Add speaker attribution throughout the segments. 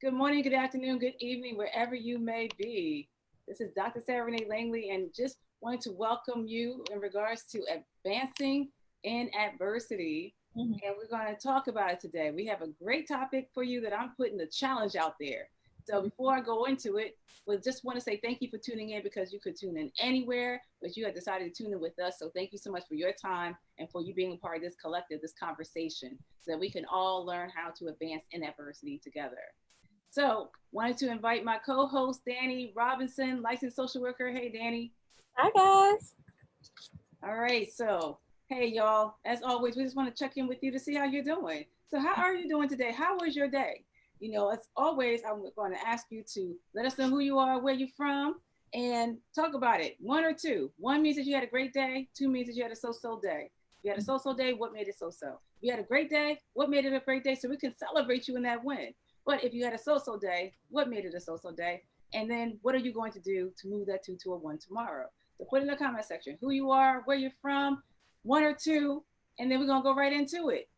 Speaker 1: Good morning, good afternoon, good evening, wherever you may be. This is Dr. Sarah Renee Langley, and just wanted to welcome you in regards to advancing in adversity.
Speaker 2: Mhm.
Speaker 1: And we're going to talk about it today. We have a great topic for you that I'm putting a challenge out there. So before I go into it, we just want to say thank you for tuning in because you could tune in anywhere, but you had decided to tune in with us. So thank you so much for your time and for you being a part of this collective, this conversation, so that we can all learn how to advance in adversity together. So, wanted to invite my co-host Dani Robinson, licensed social worker. Hey, Dani.
Speaker 2: Hi guys.
Speaker 1: All right. So, hey, y'all. As always, we just want to check in with you to see how you're doing. So, how are you doing today? How was your day? As always, I'm going to ask you to let us know who you are, where you're from, and talk about it. One or two. One means that you had a great day. Two means that you had a so-so day. If you had a so-so day, what made it so-so? If you had a great day, what made it a great day? So we can celebrate you in that win. But if you had a so-so day, what made it a so-so day? And then what are you going to do to move that two to a one tomorrow? So put in the comment section who you are, where you're from, one or two, and then we're gonna go right into it.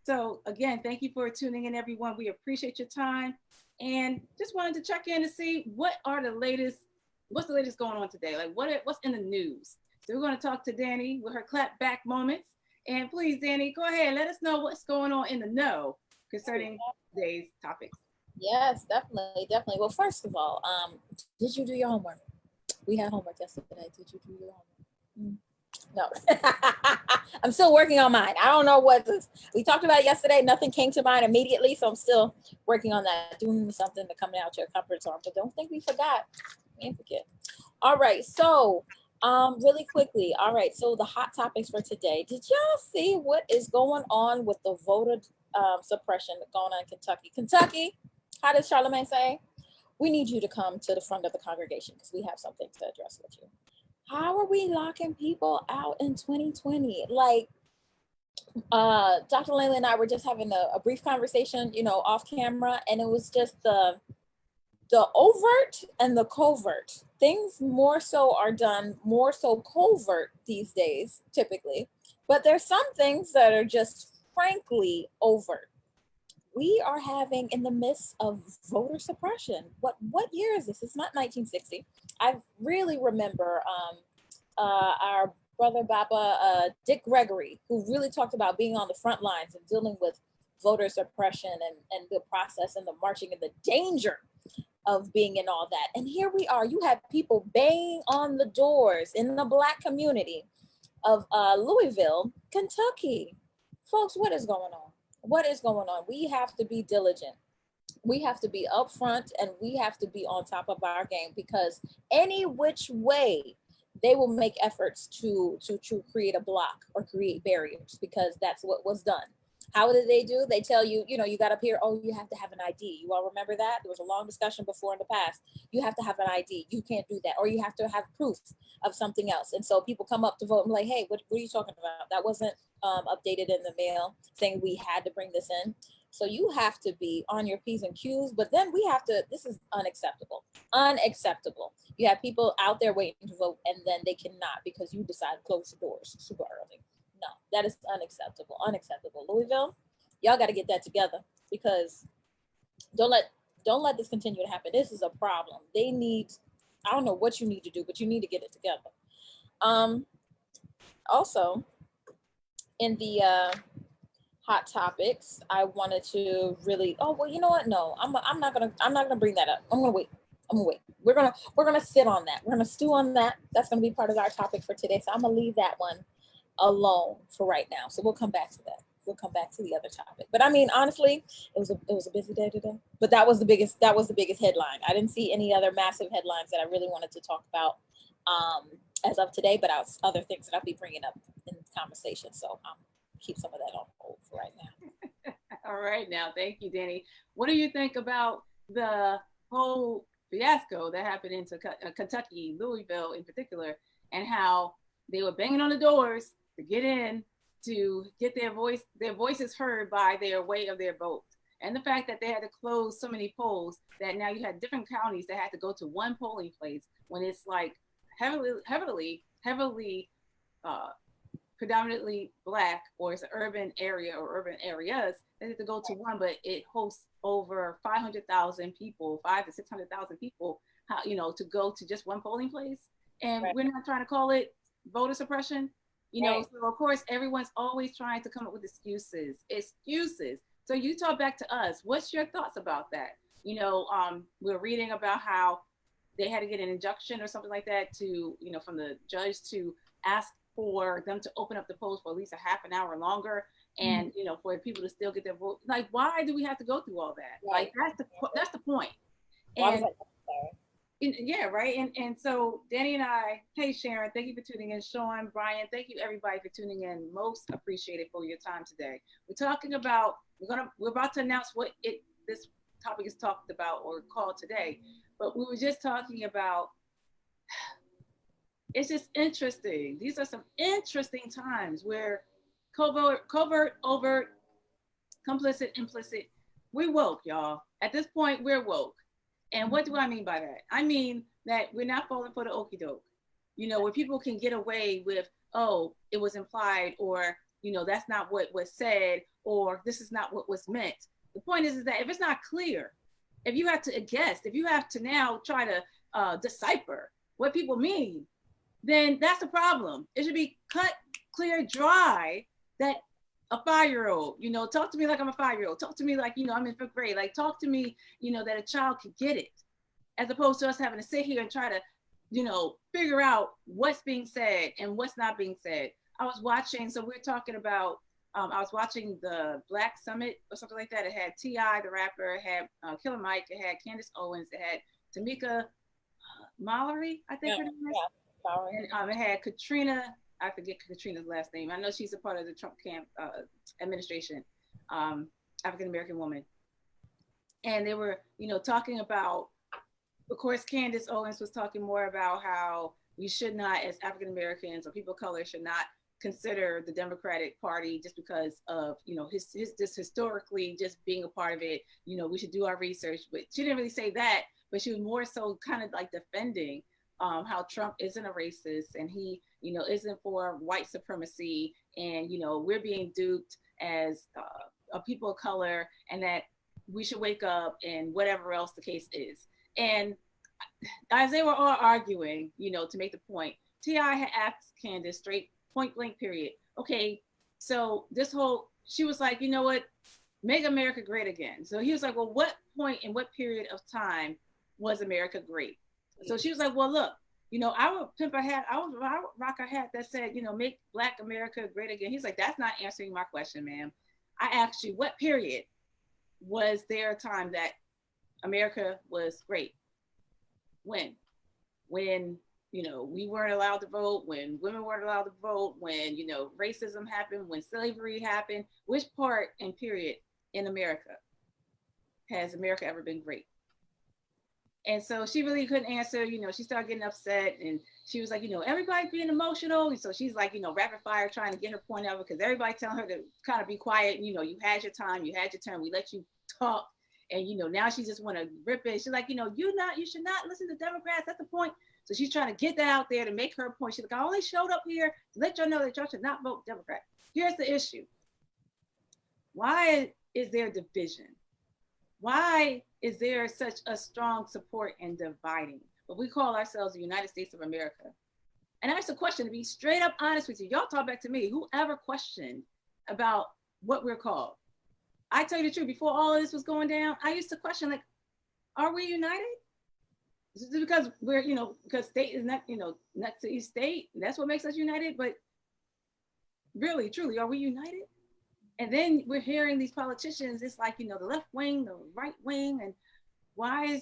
Speaker 1: So again, thank you for tuning in, everyone. We appreciate your time, and just wanted to check in to see what's the latest going on today? Like what's in the news? So we're going to talk to Dani with her clap back moments. And please, Dani, go ahead, let us know what's going on in the know concerning today's topics.
Speaker 2: Yes, definitely, definitely. Well, first of all, did you do your homework? We had homework yesterday. Did you do your homework? No, I'm still working on mine. I don't know what this, we talked about it yesterday. Nothing came to mind immediately, so I'm still working on that. Doing something to come out your comfort zone, but don't think we forgot. We ain't forget. All right, so really quickly. All right, so the hot topics for today. Did y'all see what is going on with the voter suppression going on in Kentucky? Kentucky, how does Charlemagne say? We need you to come to the front of the congregation because we have something to address with you. How are we locking people out in 2020? Like, Dr. Langley and I were just having a brief conversation, off camera, and it was just the overt and the covert. Things more so are done more so covert these days, typically, but there's some things that are just frankly overt. We are having in the midst of voter suppression. What year is this? It's not 1960. I really remember our brother Baba Dick Gregory, who really talked about being on the front lines and dealing with voter suppression and the process and the marching and the danger of being in all that. And here we are. You have people banging on the doors in the Black community of Louisville, Kentucky. Folks, what is going on? What is going on? We have to be diligent. We have to be upfront and we have to be on top of our game because any which way they will make efforts to create a block or create barriers because that's what was done. How did they do? They tell you, you got up here, oh, you have to have an ID. You all remember that? There was a long discussion before in the past. You have to have an ID. You can't do that. Or you have to have proof of something else. And so people come up to vote and be like, hey, what are you talking about? That wasn't updated in the mail saying we had to bring this in. So you have to be on your P's and Q's, but then we have to, this is unacceptable. Unacceptable. You have people out there waiting to vote and then they cannot because you decide to close the doors super early. No, that is unacceptable. Unacceptable. Louisville, y'all got to get that together because don't let this continue to happen. This is a problem. They need, I don't know what you need to do, but you need to get it together. Also, in the hot topics, I wanted to really. Oh well, you know what? No, I'm not gonna bring that up. I'm gonna wait. I'm gonna wait. We're gonna sit on that. We're gonna stew on that. That's gonna be part of our topic for today. So I'm gonna leave that one alone for right now. So we'll come back to that. We'll come back to the other topic. But I mean, honestly, it was a busy day today. But that was the biggest headline. I didn't see any other massive headlines that I really wanted to talk about as of today. But other things that I'll be bringing up in the conversation. So keep some of that on hold for right now.
Speaker 1: All right, now, thank you, Dani. What do you think about the whole fiasco that happened in Kentucky, Louisville in particular, and how they were banging on the doors to get in to get their voices heard by their way of their vote, and the fact that they had to close so many polls that now you had different counties that had to go to one polling place when it's like heavily uh, predominantly Black, or it's an urban area or urban areas, they have to go to one, but it hosts over 500,000 people, 5 to 600,000 people, how, to go to just one polling place. And
Speaker 2: Right.
Speaker 1: we're not trying to call it voter suppression,
Speaker 2: Right.
Speaker 1: so of course, everyone's always trying to come up with excuses. So you talk back to us. What's your thoughts about that? We're reading about how they had to get an injunction or something like that to, from the judge to ask for them to open up the polls for at least a half an hour longer, and for people to still get their vote. Like, why do we have to go through all that?
Speaker 2: Right.
Speaker 1: Like, that's the point.
Speaker 2: Why was
Speaker 1: And
Speaker 2: that necessary?
Speaker 1: yeah, right. And so Dani and I, hey Sharon, thank you for tuning in. Sean, Brian, thank you everybody for tuning in. Most appreciated for your time today. We're talking about we're about to announce what this topic is talked about or called today. But we were just talking about, it's just interesting. These are some interesting times where covert, overt, complicit, implicit. We woke, y'all. At this point, we're woke. And what do I mean by that? I mean that we're not falling for the okie doke, where people can get away with, oh, it was implied, or, that's not what was said, or this is not what was meant. The point is that if it's not clear, if you have to guess, if you have to now try to decipher what people mean, then that's the problem. It should be cut, clear, dry, that a 5-year-old, talk to me like I'm a 5-year-old. Talk to me like, I'm in 5th grade. Like, talk to me, that a child could get it, as opposed to us having to sit here and try to, figure out what's being said and what's not being said. I was watching, so we're talking about, I was watching the Black Summit or something like that. It had T.I., the rapper, it had Killer Mike, it had Candace Owens, it had Tamika Mallory, I think her name is. And it had Katrina, I forget Katrina's last name. I know she's a part of the Trump camp administration, African American woman. And they were, talking about, of course, Candace Owens was talking more about how we should not, as African Americans or people of color, should not consider the Democratic Party just because of, his just historically just being a part of it. We should do our research. But she didn't really say that, but she was more so kind of like defending how Trump isn't a racist, and he, isn't for white supremacy, and, we're being duped as a people of color, and that we should wake up, and whatever else the case is. And as they were all arguing, to make the point, T.I. had asked Candace straight, point blank, period. Okay, so she was like, you know what, make America great again. So he was like, well, what point in what period of time was America great? So she was like, well, look, I would pimp a hat, I would rock a hat that said, make Black America great again. He's like, that's not answering my question, ma'am. I asked you, what period was there a time that America was great? When, we weren't allowed to vote, when women weren't allowed to vote, when, racism happened, when slavery happened. Which part and period in America has America ever been great? And so she really couldn't answer. She started getting upset, and she was like, everybody's being emotional. And so she's like, rapid fire, trying to get her point out, because everybody telling her to kind of be quiet. You had your time, you had your turn, we let you talk. And, now she just want to rip it. She's like, you should not listen to Democrats. That's the point. So she's trying to get that out there to make her point. She's like, I only showed up here to let y'all know that y'all should not vote Democrat. Here's the issue. Why is there division? Why is there such a strong support in dividing? But we call ourselves the United States of America. And that's a question, to be straight up honest with you. Y'all talk back to me. Whoever questioned about what we're called? I tell you the truth, before all of this was going down, I used to question, like, are we united? Is it because we're, because state is not, next to each state, that's what makes us united? But really, truly, are we united? And then we're hearing these politicians, it's like, the left wing, the right wing, and why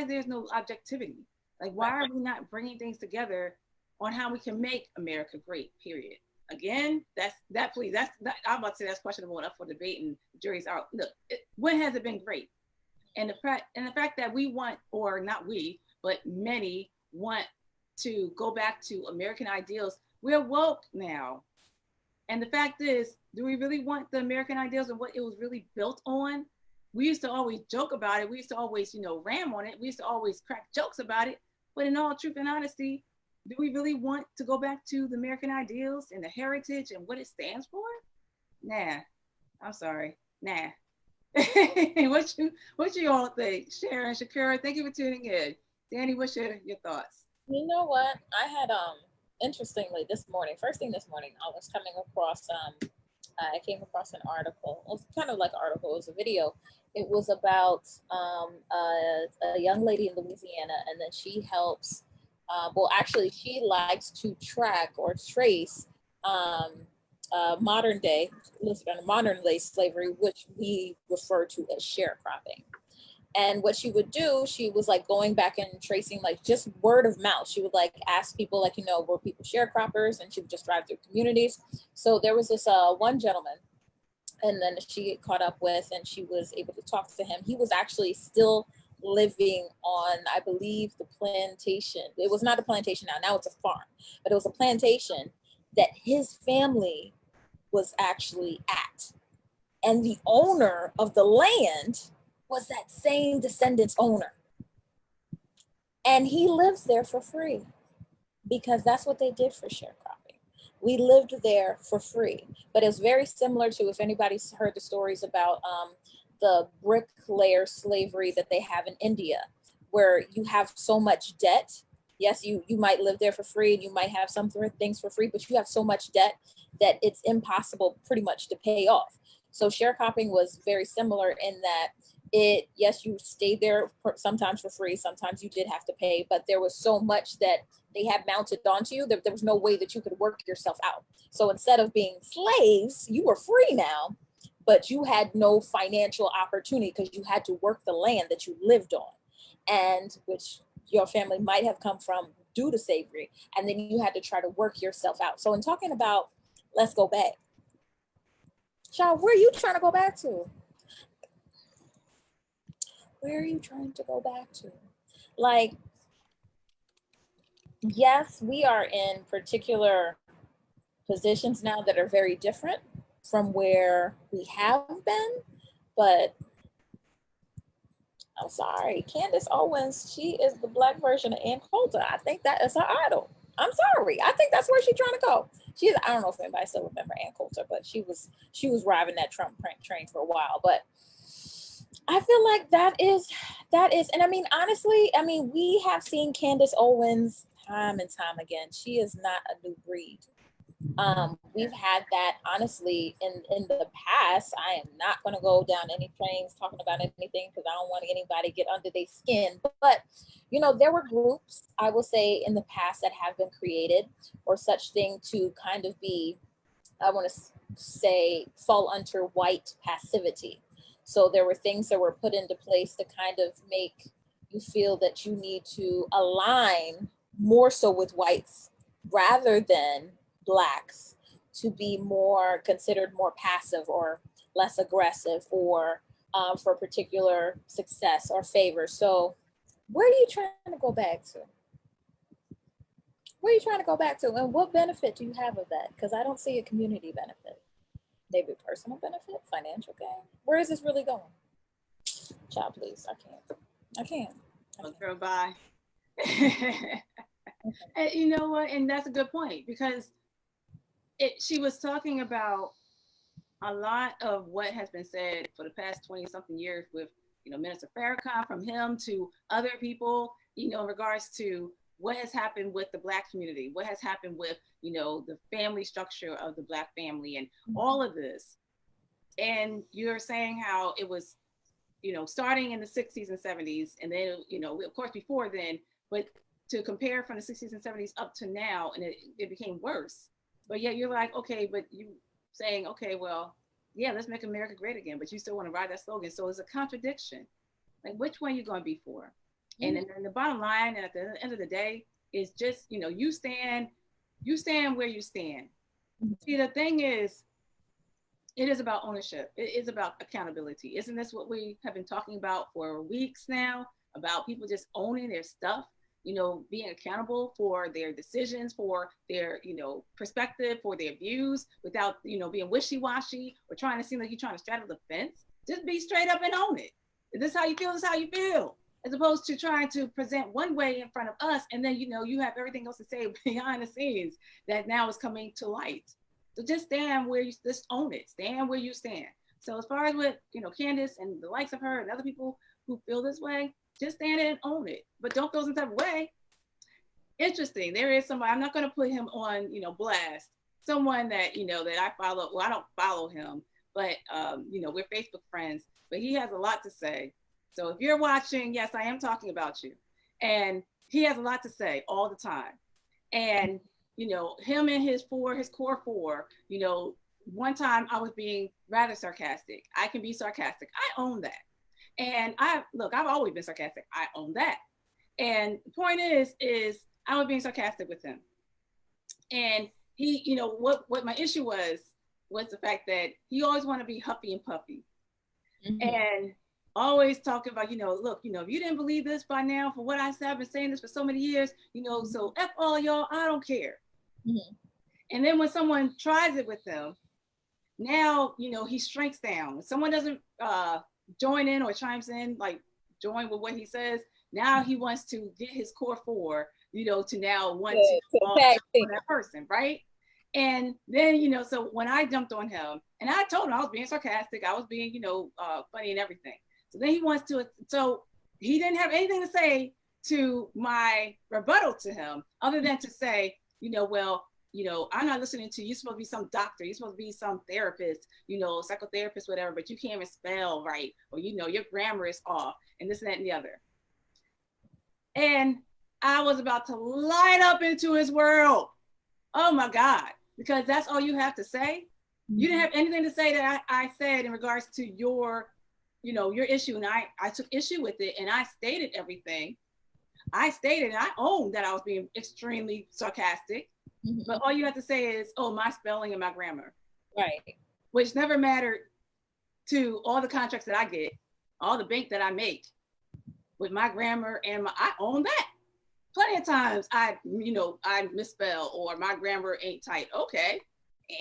Speaker 1: there's no objectivity? Like, why are we not bringing things together on how we can make America great, period? Again, I'm about to say that's questionable enough for debate, and jury's out. Look, when has it been great? And the fact that we want, or not we, but many want to go back to American ideals, we're woke now. And the fact is, do we really want the American ideals and what it was really built on? We used to always joke about it. We used to always, ram on it. We used to always crack jokes about it. But in all truth and honesty, do we really want to go back to the American ideals and the heritage and what it stands for? Nah, I'm sorry. Nah. What you all think? Sharon, Shakira, thank you for tuning in. Dani, what's your thoughts?
Speaker 2: You know what? I had interestingly this morning, first thing this morning, I was coming across I came across an article. It was kind of like an article, it was a video. It was about a young lady in Louisiana, and then she helps well, actually she likes to track or trace um modern day slavery, which we refer to as sharecropping. And what she would do, she was like going back and tracing like just word of mouth. She would like ask people, like, were people sharecroppers, and she would just drive through communities. So there was this one gentleman, and then she caught up with, and she was able to talk to him. He was actually still living on, I believe, the plantation. It was not a plantation now it's a farm, but it was a plantation that his family was actually at. And the owner of the land was that same descendant's owner. And he lives there for free because that's what they did for sharecropping. We lived there for free. But it's very similar to, if anybody's heard the stories about the bricklayer slavery that they have in India, where you have so much debt. Yes, you might live there for free and you might have some things for free, but you have so much debt that it's impossible pretty much to pay off. So sharecropping was very similar in that yes, you stayed there sometimes for free, sometimes you did have to pay, but there was so much that they had mounted onto you that there was no way that you could work yourself out. So instead of being slaves, you were free now, but you had no financial opportunity because you had to work the land that you lived on, and which your family might have come from due to slavery, and then you had to try to work yourself out. So in talking about let's go back, child, where are you trying to go back to? Where are you trying to go back to? Like, yes, we are in particular positions now that are very different from where we have been, but I'm sorry, Candace Owens, she is the Black version of Ann Coulter. I think that is her idol. I'm sorry, I think that's where she's trying to go. I don't know if anybody still remember Ann Coulter, but she was riding that Trump train for a while. But I feel like that is, and I mean, honestly, I mean, we have seen Candace Owens time and time again. She is not a new breed. We've had that honestly in the past. I am not going to go down any trains talking about anything because I don't want anybody to get under their skin. But there were groups, I will say, in the past that have been created or such thing to kind of be, I want to say, fall under white passivity. So there were things that were put into place to kind of make you feel that you need to align more so with whites rather than Blacks, to be more considered more passive or less aggressive, or for particular success or favor. So where are you trying to go back to? Where are you trying to go back to? And what benefit do you have of that? Because I don't see a community benefit. Maybe personal benefit, financial gain. Where is this really going? Child, please, I can't.
Speaker 1: Girl, bye. And you know what? And that's a good point, because she was talking about a lot of what has been said for the past 20 something years with, Minister Farrakhan, from him to other people, in regards to what has happened with the Black community, what has happened with, the family structure of the Black family and all of this. And you're saying how it was, starting in the 60s and 70s, and then, of course, before then, but to compare from the 60s and 70s up to now, and it became worse. But yet you're like, okay, but you saying, okay, well, yeah, let's make America great again, but you still want to ride that slogan. So it's a contradiction. Like, which one are you going to be for? And then the bottom line, and at the end of the day, is just, you stand where you stand. See, the thing is, it is about ownership. It is about accountability. Isn't this what we have been talking about for weeks now? About people just owning their stuff, being accountable for their decisions, for their, perspective, for their views, without, being wishy-washy or trying to seem like you're trying to straddle the fence. Just be straight up and own it. If this is how you feel, this is how you feel. as opposed to trying to present one way in front of us, and then you have everything else to say behind the scenes that now is coming to light. So just stand where you just own it. Stand where you stand. So as far as with Candace and the likes of her and other people who feel this way, just stand it and own it. But don't feel some type of way. Interesting. There is somebody, I'm not going to put him on, blast. Someone that, that I follow. Well, I don't follow him, but, we're Facebook friends, but he has a lot to say. So if you're watching, yes, I am talking about you. And he has a lot to say all the time. And, him and his core four, one time I was being rather sarcastic. I can be sarcastic. I own that. And I've always been sarcastic. I own that. And the point is I was being sarcastic with him. And he, what my issue was the fact that he always wanted to be huffy and puffy. Mm-hmm. And always talking about, look, if you didn't believe this by now, for what I said, I've been saying this for so many years, so F all y'all, I don't care. Mm-hmm. And then when someone tries it with him, now, he shrinks down. When someone doesn't join in or chimes in, like join with what he says, now he wants to get his core four, to now want to that person, right? And then, so when I jumped on him, and I told him I was being sarcastic, I was being, funny and everything. So then he wants to, so he didn't have anything to say to my rebuttal to him, other than to say, well, I'm not listening to you. You're supposed to be some doctor. You're supposed to be some therapist, psychotherapist, whatever, but you can't even spell right, or, your grammar is off, and this and that and the other. And I was about to light up into his world. Oh my God, because that's all you have to say. Mm-hmm. You didn't have anything to say that I said in regards to your issue. And I took issue with it, and I stated everything. I stated, and I owned that I was being extremely sarcastic. Mm-hmm. But all you have to say is, oh, my spelling and my grammar. Right. Which never mattered to all the contracts that I get, all the bank that I make with my grammar and I own that. Plenty of times I misspell or my grammar ain't tight. Okay.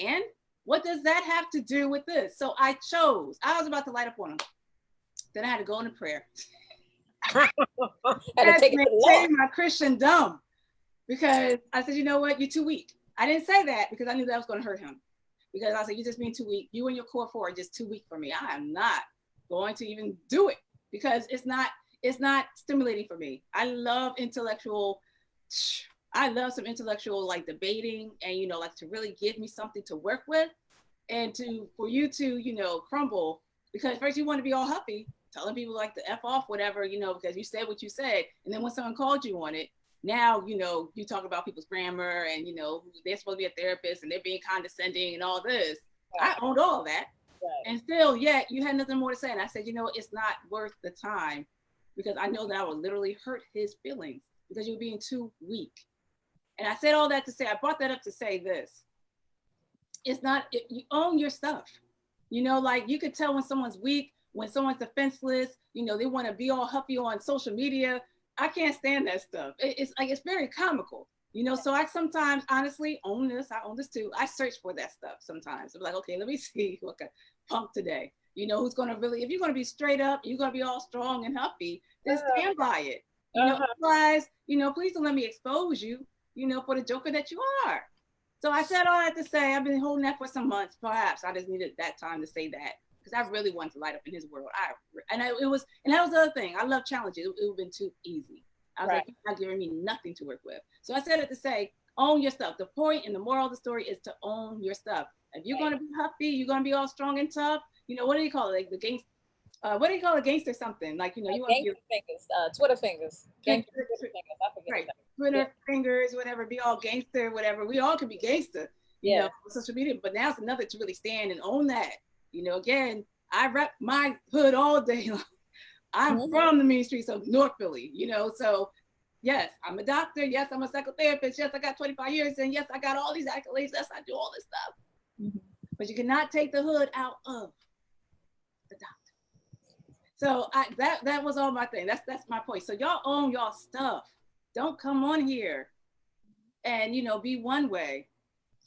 Speaker 1: And what does that have to do with this? So I was about to light up on him. Then I had to go into prayer. I had to maintain my Christendom. Because I said, you know what, you're too weak. I didn't say that because I knew that was going to hurt him. Because I said, you're just being too weak. You and your core four are just too weak for me. I am not going to even do it because it's not stimulating for me. I love some intellectual like debating and, like to really give me something to work with and for you to, crumble because first you want to be all huffy, telling people like to F off, whatever, because you said what you said. And then when someone called you on it, now, you talk about people's grammar and, they're supposed to be a therapist and they're being condescending and all this. Right. I owned all that. Right. And still, yet you had nothing more to say. And I said, it's not worth the time because I know that I would literally hurt his feelings because you're being too weak. And I said all that to say, I brought that up to say this. You own your stuff. Like you could tell when someone's weak, when someone's defenseless, they want to be all huffy on social media. I can't stand that stuff. It's very comical, so I sometimes honestly own this. I own this too. I search for that stuff sometimes. I'm like, okay, let me see what kind of punk today, who's going to really, if you're going to be straight up, you're going to be all strong and huffy, then stand by it. Otherwise, please don't let me expose you, for the joker that you are. So I said all that to say, I've been holding that for some months, perhaps. I just needed that time to say that. Because I really wanted to light up in his world. That was the other thing. I love challenges. It would have been too easy. I was like, you're not giving me nothing to work with. So I said it to say, own your stuff. The point and the moral of the story is to own your stuff. If you're going to be huffy, you're going to be all strong and tough. What do you call it? Like the gangster. What do you call a gangster something? Like, you want to be
Speaker 2: fingers, Twitter fingers. Gangster
Speaker 1: fingers. I forget right. Twitter fingers, whatever. Be all gangster, whatever. We all could be gangster. On social media. But now it's another to really stand and own that. Again, I rep my hood all day long. I'm from the mean streets of North Philly, so yes, I'm a doctor. Yes, I'm a psychotherapist. Yes, I got 25 years. And yes, I got all these accolades. Yes, I do all this stuff. Mm-hmm. But you cannot take the hood out of the doctor. So that was all my thing. That's my point. So y'all own y'all stuff. Don't come on here and, be one way.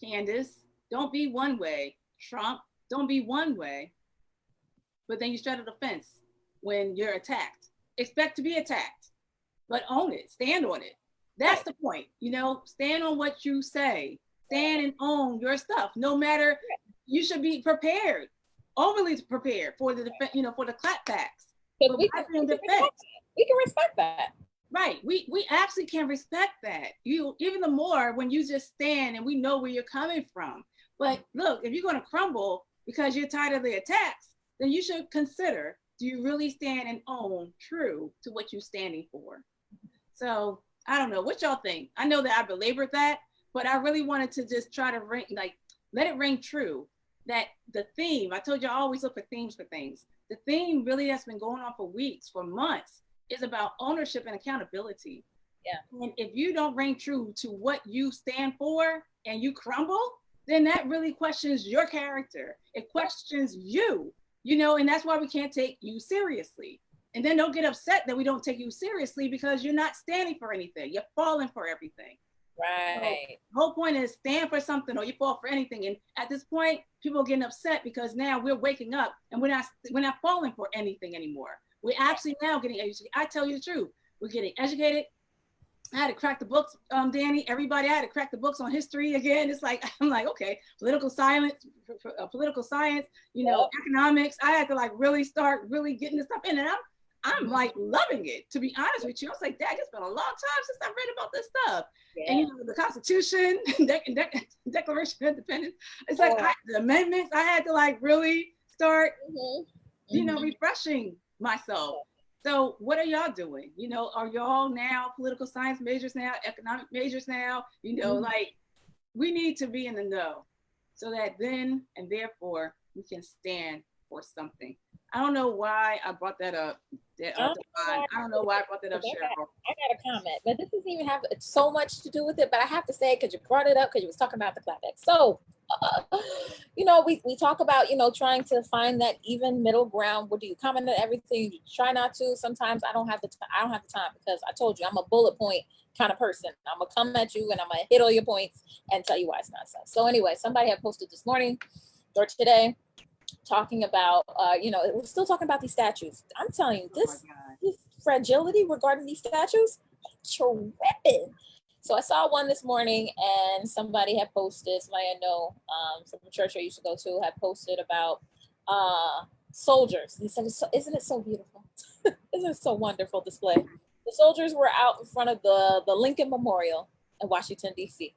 Speaker 1: Candace, don't be one way. Trump, don't be one way. But then you straddle the fence when you're attacked. expect to be attacked, but own it, stand on it. That's the point, stand on what you say, stand and own your stuff, no matter, you should be prepared, overly prepared for the defense, for the clapbacks. But
Speaker 2: we can respect that.
Speaker 1: Right. We actually can respect that. Even the more when you just stand and we know where you're coming from. But look, if you're going to crumble because you're tired of the attacks, then you should consider, do you really stand and own true to what you're standing for? So I don't know what y'all think. I know that I belabored that, but I really wanted to just try to let it ring true that the theme, I told you I always look for themes for things. The theme really has been going on for weeks, for months, is about ownership and accountability.
Speaker 2: Yeah.
Speaker 1: And if you don't ring true to what you stand for and you crumble, then that really questions your character. It questions you, and that's why we can't take you seriously. And then don't get upset that we don't take you seriously because you're not standing for anything. You're falling for everything.
Speaker 2: Right.
Speaker 1: So the whole point is stand for something or you fall for anything. And at this point, people are getting upset because now we're waking up and we're not falling for anything anymore. We're actually now getting educated. I tell you the truth. We're getting educated. I had to crack the books, Dani. Everybody had to crack the books on history again. It's like, I'm like, okay, political science, economics. I had to really start really getting this stuff in. And I'm like loving it, to be honest with you. I was like, Dad, it's been a long time since I've read about this stuff. Yeah. And the Constitution, Declaration of Independence. It's like the amendments. I had to really start, refreshing myself. So what are y'all doing? Are y'all now political science majors now, economic majors now? We need to be in the know so that then and therefore we can stand for something. I don't know why I brought that up. I don't know why I brought that up, Cheryl.
Speaker 2: I got a comment, but this doesn't even have so much to do with it, but I have to say it because you brought it up because you was talking about the clapback. So, we talk about, trying to find that even middle ground. What do you comment on everything? You try not to. Sometimes I don't have the time because I told you I'm a bullet point kind of person. I'm gonna come at you and I'm gonna hit all your points and tell you why it's nonsense. So anyway, somebody had posted this morning or today talking about, we're still talking about these statues. I'm telling you, this fragility regarding these statues, tripping. So I saw one this morning and somebody had posted, somebody I know from the church I used to go to had posted about soldiers. He said, isn't it so beautiful? Isn't it so wonderful display? The soldiers were out in front of the Lincoln Memorial in Washington, D.C.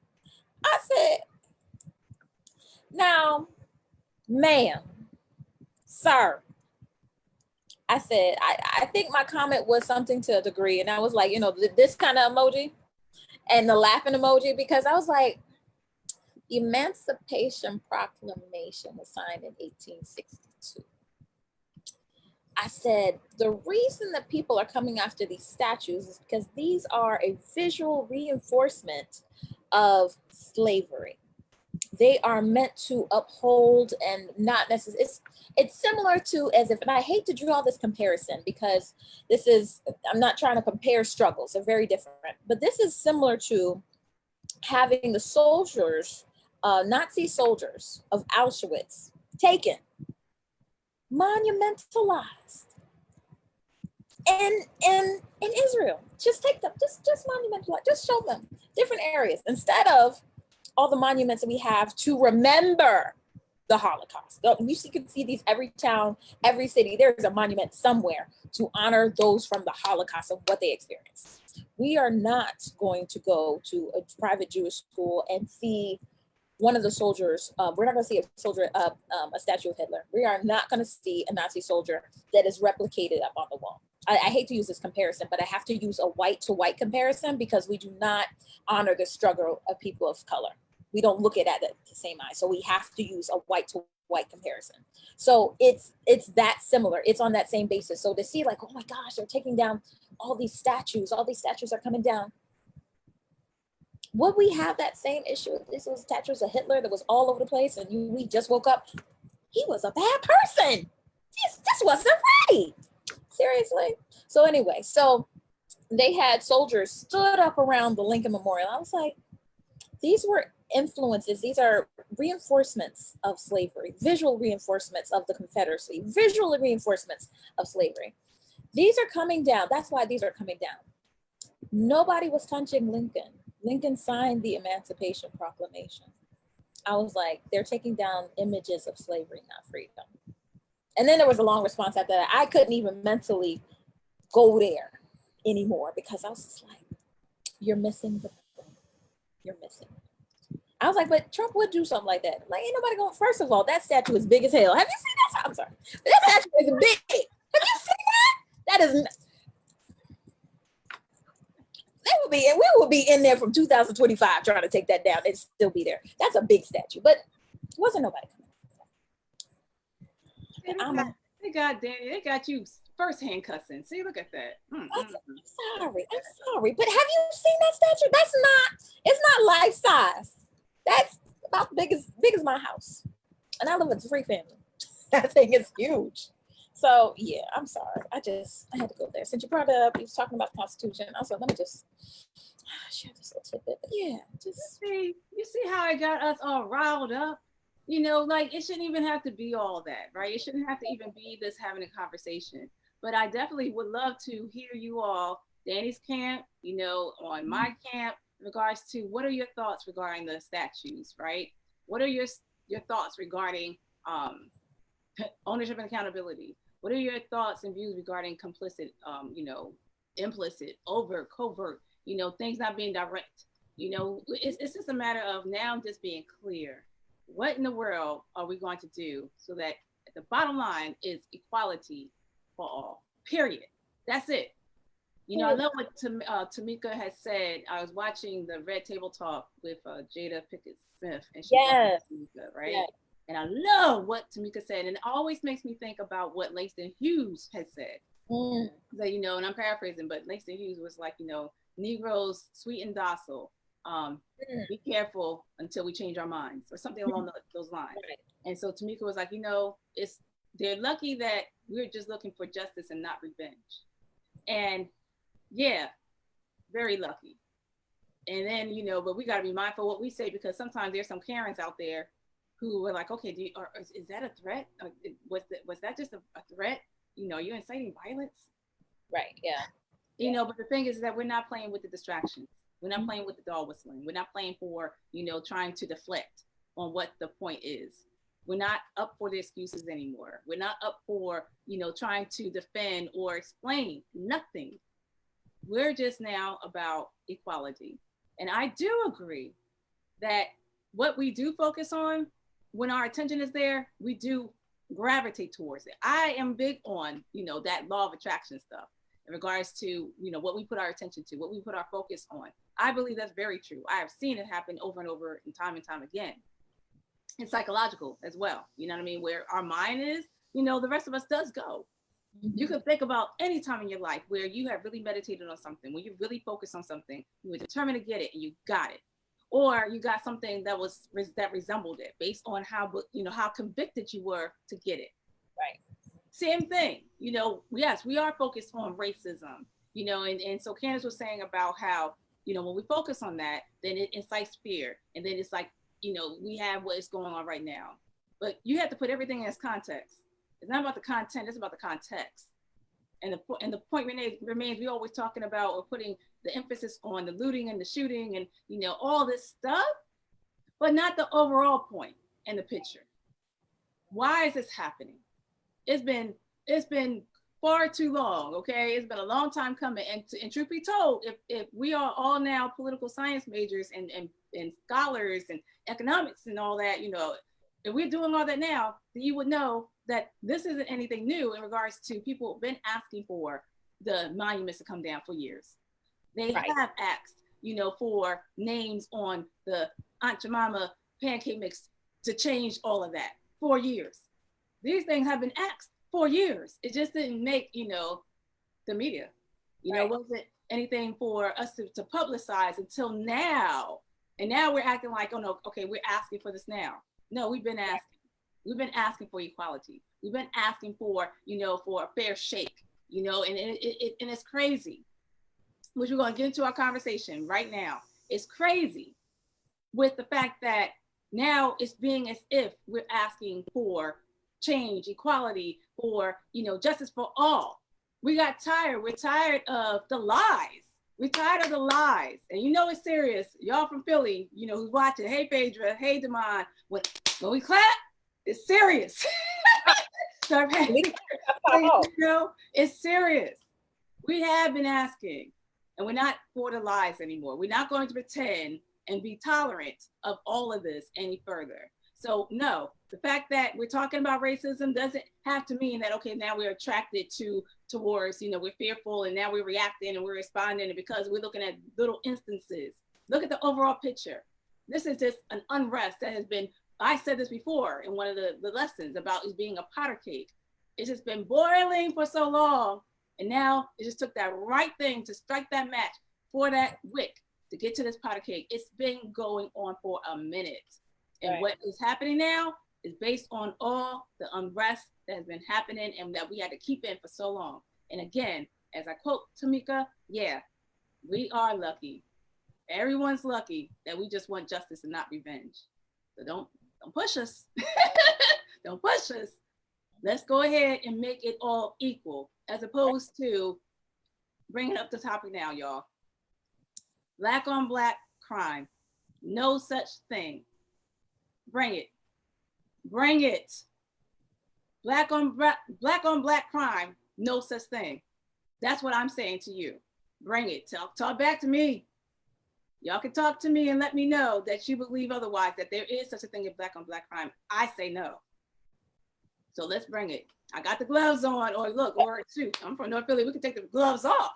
Speaker 2: I said, now, ma'am, sir, I said, I think my comment was something to a degree. And I was like, this kind of emoji and the laughing emoji, because I was like, Emancipation Proclamation was signed in 1862. I said, the reason that people are coming after these statues is because these are a visual reinforcement of slavery. They are meant to uphold and not necessarily, it's similar to as if, and I hate to draw this comparison because I'm not trying to compare struggles, they're very different, but this is similar to having the soldiers, Nazi soldiers of Auschwitz taken, monumentalized in Israel. Just take them, just monumentalize, just show them different areas instead of all the monuments that we have to remember the Holocaust. You can see these every town, every city, there's a monument somewhere to honor those from the Holocaust and what they experienced. We are not going to go to a private Jewish school and see one of the soldiers. We're not going to see a soldier, a statue of Hitler. We are not going to see a Nazi soldier that is replicated up on the wall. I hate to use this comparison, but I have to use a white to white comparison because we do not honor the struggle of people of color. We don't look at it at the same eye. So we have to use a white to white comparison. So it's that similar. It's on that same basis. So to see oh my gosh, they're taking down all these statues are coming down. Would we have that same issue if this was statues of Hitler that was all over the place and we just woke up? He was a bad person. This wasn't right. Seriously. So anyway, so they had soldiers stood up around the Lincoln Memorial. I was like, these were influences. These are reinforcements of slavery, visual reinforcements of the Confederacy, visual reinforcements of slavery. These are coming down. That's why these are coming down. Nobody was touching Lincoln. Lincoln signed the Emancipation Proclamation. I was like, they're taking down images of slavery, not freedom. And then there was a long response after that. I couldn't even mentally go there anymore because I was just like, you're missing the point. You're missing. I was like, but Trump would do something like that. Like, ain't nobody going, first of all, that statue is big as hell. Have you seen that? I'm sorry. That statue is big. Have you seen that? That is, we will be in there from 2025 trying to take that down and still be there. That's a big statue, but wasn't nobody
Speaker 1: coming. They got Dani. They got you firsthand cussing. See, look at that.
Speaker 2: I'm sorry, but have you seen that statue? It's not life size. That's about big as my house, and I live with a free family. That thing is huge. So yeah, I'm sorry. I had to go there. Since you brought it up, you was talking about the Constitution. I said, let me just share this little tidbit. But yeah,
Speaker 1: you see how it got us all riled up? You know, like it shouldn't even have to be all that, right? It shouldn't have to even be this having a conversation. But I definitely would love to hear you all, Dani's camp, you know, on my camp, in regards to what are your thoughts regarding the statues, right? What are your thoughts regarding ownership and accountability? What are your thoughts and views regarding complicit, you know, implicit, overt, covert, you know, things not being direct? You know, it's just a matter of now just being clear. What in the world are we going to do so that the bottom line is equality for all, period. That's it. You know, I love what Tamika has said. I was watching the Red Table Talk with Jada Pickett Smith, and she Tamika, right? Yes. And I love what Tamika said, and it always makes me think about what Langston Hughes has said. So, you know, and I'm paraphrasing, but Langston Hughes was like, you know, Negroes sweet and docile. Be careful until we change our minds, or something along those lines. Right. And so Tamika was like, you know, they're lucky that we're just looking for justice and not revenge. And yeah, very lucky. And then, you know, but we got to be mindful what we say, because sometimes there's some Karens out there who were like, okay, is that a threat? Was that just a threat? You know, you're inciting violence?
Speaker 2: Right, yeah.
Speaker 1: You know, but the thing is that we're not playing with the distractions. We're not playing with the dog whistling. We're not playing for, you know, trying to deflect on what the point is. We're not up for the excuses anymore. We're not up for, you know, trying to defend or explain nothing. We're just now about equality. And I do agree that what we do focus on, when our attention is there, we do gravitate towards it. I am big on, you know, that law of attraction stuff in regards to, you know, what we put our attention to, what we put our focus on. I believe that's very true. I have seen it happen over and over and time again. It's psychological as well. You know what I mean? Where our mind is, you know, the rest of us does go. You can think about any time in your life where you have really meditated on something, when you really focused on something, you were determined to get it and you got it. Or you got something that resembled it based on how, you know, how convicted you were to get it.
Speaker 2: Right.
Speaker 1: Same thing, you know, yes, we are focused on racism, you know, and so Candace was saying about how, you know, when we focus on that, then it incites fear. And then it's like, you know, we have what is going on right now. But you have to put everything in its context. It's not about the content, it's about the context. And the point remains, we're always talking about or putting the emphasis on the looting and the shooting and, you know, all this stuff, but not the overall point and the picture. Why is this happening? It's been far too long, okay? It's been a long time coming. And truth be told, if we are all now political science majors and scholars and economics and all that, you know, if we're doing all that now, then you would know that this isn't anything new in regards to people who've been asking for the monuments to come down for years. They have asked, you know, for names on the Aunt Jemima pancake mix to change all of that for years. These things have been asked for years. It just didn't make, you know, the media. You know, wasn't anything for us to publicize until now. And now we're acting like, oh no, okay, we're asking for this now. No, we've been asking. We've been asking for equality. We've been asking for, you know, for a fair shake, you know, and it's crazy, which we're going to get into our conversation right now. It's crazy with the fact that now it's being as if we're asking for change, equality, for, you know, justice for all. We got tired. We're tired of the lies. We're tired of the lies. And you know it's serious. Y'all from Philly, you know, who's watching. Hey, Phaedra. Hey, Damon. When we clap, it's serious. So, you know, it's serious. We have been asking, and we're not for the lies anymore. We're not going to pretend and be tolerant of all of this any further. So no, the fact that we're talking about racism doesn't have to mean that, okay, now we're attracted towards, you know, we're fearful and now we're reacting and we're responding, and because we're looking at little instances. Look at the overall picture. This is just an unrest that has been, I said this before in one of the lessons about it being a powder cake. It's just been boiling for so long, and now it just took that right thing to strike that match for that wick to get to this powder cake. It's been going on for a minute. And what is happening now is based on all the unrest that has been happening and that we had to keep in for so long. And again, as I quote Tamika, yeah, we are lucky. Everyone's lucky that we just want justice and not revenge. So don't push us. Don't push us. Let's go ahead and make it all equal, as opposed to bringing up the topic now, y'all. Black on black crime. No such thing. Bring it. Bring it. Black on black crime. No such thing. That's what I'm saying to you. Bring it. Talk back to me. Y'all can talk to me and let me know that you believe otherwise, that there is such a thing as black on black crime. I say no. So let's bring it. I got the gloves on, or look, or shoot, I'm from North Philly. We can take the gloves off,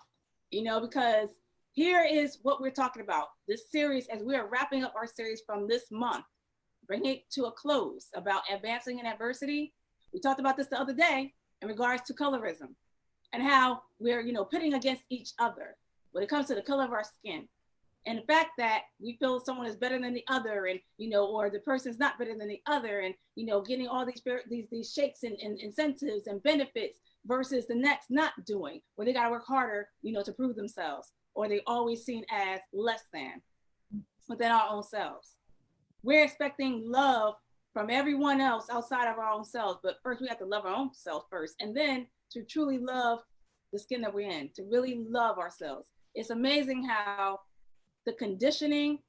Speaker 1: you know, because here is what we're talking about. This series, as we are wrapping up our series from this month, bring it to a close about advancing in adversity. We talked about this the other day in regards to colorism and how we're, you know, pitting against each other when it comes to the color of our skin. And the fact that we feel someone is better than the other, and, you know, or the person's not better than the other, and, you know, getting all these shakes and incentives and benefits versus the next not doing, where they got to work harder, you know, to prove themselves, or they always seen as less than within our own selves. We're expecting love from everyone else outside of our own selves, but first we have to love our own self first, and then to truly love the skin that we're in, to really love ourselves. It's amazing how the conditioning.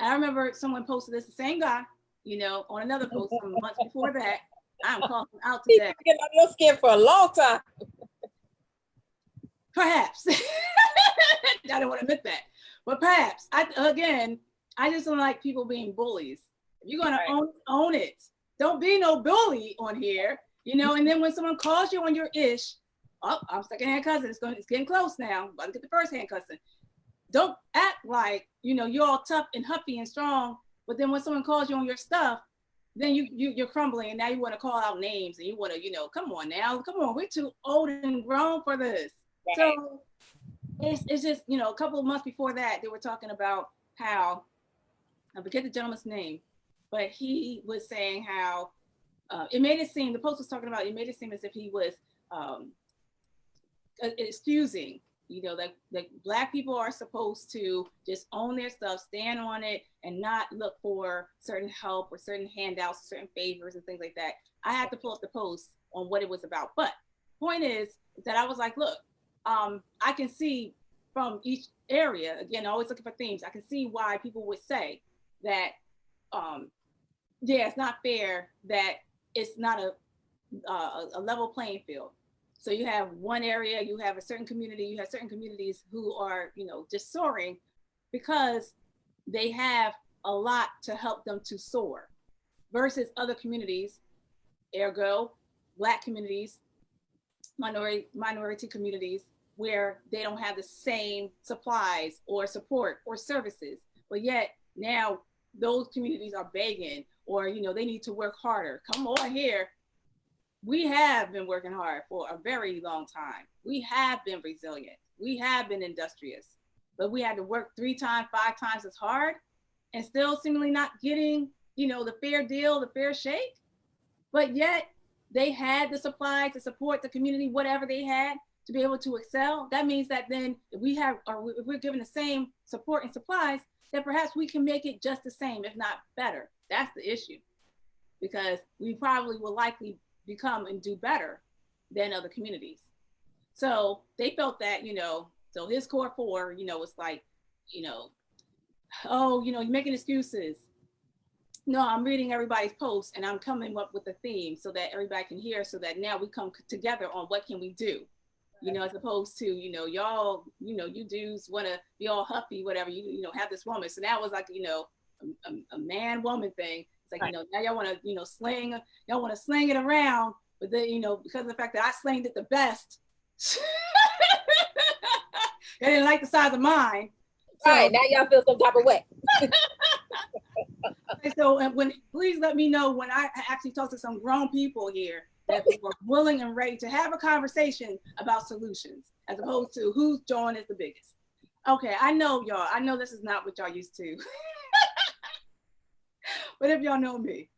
Speaker 1: I remember someone posted this, the same guy, you know, on another post from months before that. I'm calling him out today.
Speaker 2: He's been on your skin for a long time.
Speaker 1: Perhaps. I don't want to admit that, but perhaps. I just don't like people being bullies. If you're gonna own it, don't be no bully on here, you know. And then when someone calls you on your ish, oh, I'm secondhand cousin. It's getting close now. I'm about to get the first hand cousin. Don't act like, you know, you're all tough and huffy and strong, but then when someone calls you on your stuff, then you're crumbling, and now you want to call out names, and you want to, you know, come on now, come on, we're too old and grown for this. Right. So it's just, you know, a couple of months before that, they were talking about how, I forget the gentleman's name, but he was saying how it made it seem, the post was talking about, it made it seem as if he was excusing, you know, that Black people are supposed to just own their stuff, stand on it, and not look for certain help or certain handouts, certain favors and things like that. I had to pull up the post on what it was about. But point is that I was like, look, I can see from each area, again, always looking for themes, I can see why people would say that, yeah, it's not fair that it's not a level playing field. So you have one area, you have a certain community, you have certain communities who are, you know, just soaring because they have a lot to help them to soar versus other communities, ergo Black communities, minority communities, where they don't have the same supplies or support or services. But yet now those communities are begging, or, you know, they need to work harder. Come on here. We have been working hard for a very long time. We have been resilient. We have been industrious, but we had to work 3 times, 5 times as hard and still seemingly not getting, you know, the fair deal, the fair shake. But yet they had the supplies to support the community, whatever they had to be able to excel. That means that then if we're given the same support and supplies, then perhaps we can make it just the same, if not better. That's the issue, because we probably will likely become and do better than other communities. So they felt that, so his core four, was like, you know, oh, you're making excuses. No, I'm reading everybody's posts and I'm coming up with a theme so that everybody can hear, so that now we come together on what can we do, as opposed to, y'all, you dudes want to be all huffy, whatever, have this woman. So that was like, a man woman thing. It's like, now y'all want to, y'all want to sling it around, but then, because of the fact that I slinged it the best, they didn't like the size of mine.
Speaker 2: So, all right, now y'all feel some type of way.
Speaker 1: So when, please let me know when I actually talk to some grown people here that were willing and ready to have a conversation about solutions, as opposed to whose joint is the biggest. Okay, I know y'all. I know this is not what y'all used to. But if y'all know me,